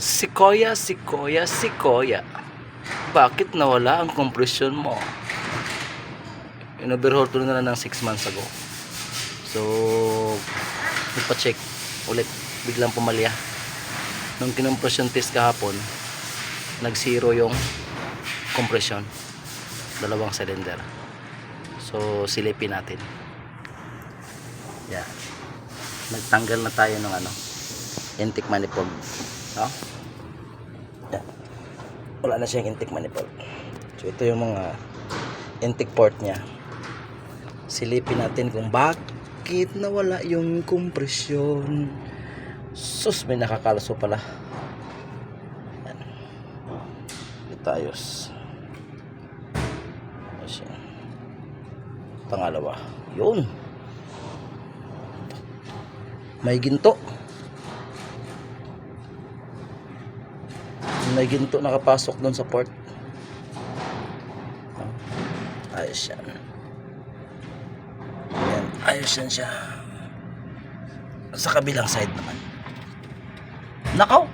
Sequoia, Sequoia, Sequoia. Bakit nawala ang kompresyon mo? In-overhaul ko na lang ng 6 months ago. So, nagpa-check ulit. Biglang pumalya. Nung kinompresyon test kahapon, nag-zero yung compression. 2 cylinder. So, silipin natin. Yan. Nagtanggal na tayo ng intake manifold. No? Yan. Wala na siyang intake manifold. So, ito yung mga intake port niya. Silipin natin kung bakit nawala yung kompresyon. Sus, may nakakalso pala. Yan. Ito ayos. Ayos yan. Pangalawa. Yun. May ginto. May ginto nakapasok doon sa port. Ayos yan. Yan. Ayos yan siya. Sa kabilang side naman. Nakaw.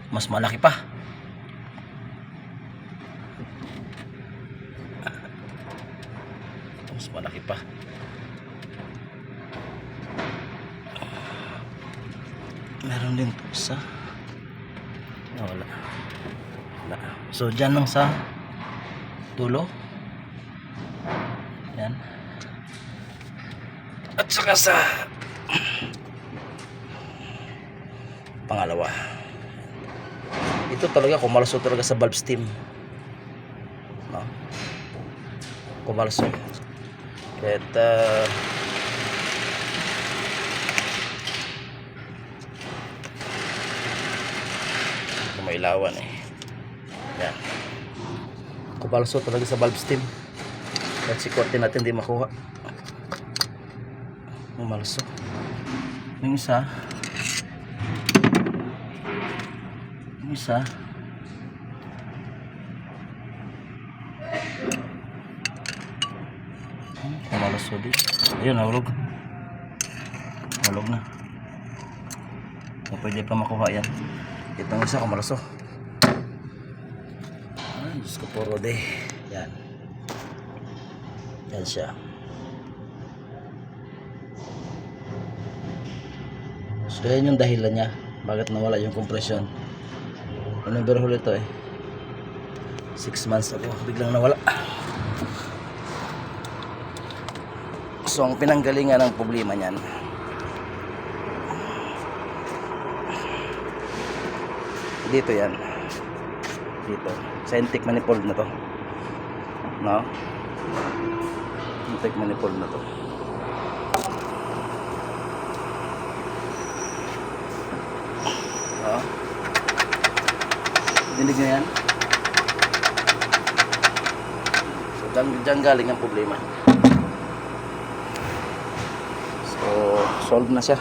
Mas malaki pa. Mas malaki pa. Meron din to isa. Wala. Wala. So dyan lang sa dulo. Yan. At saka sa pangalawa. Ito talaga kumalso talaga sa valve stem. No? Kumalso. At mailawan yan, kubalso talaga sa valve stem. At sikwatin natin di makuha, umalso. Yung isa kumalso din. Ayun, nahulog na. So, pwede pa makuha yan. Itong isa kumalso. Ay, Diyos ko po, Rode. Yan. Yan siya. So, yan yung dahilan niya. Bakit nawala yung compression. In-overhaul ito 6 months ago. Biglang nawala. So, ang pinanggalingan ng problema niyan, dito yan, dito sa intake manifold na to, no? Intake manifold na to. No? Dinig nyo yan? So dyan galing ang problema. So solve na siya.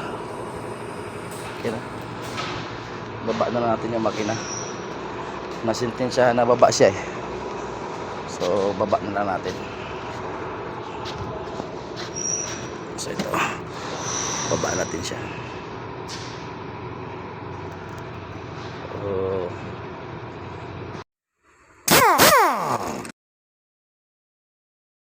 Okay na. Baba na natin yung makina. Nasintensyahan na baba siya So baba na lang natin. So ito, baba natin siya.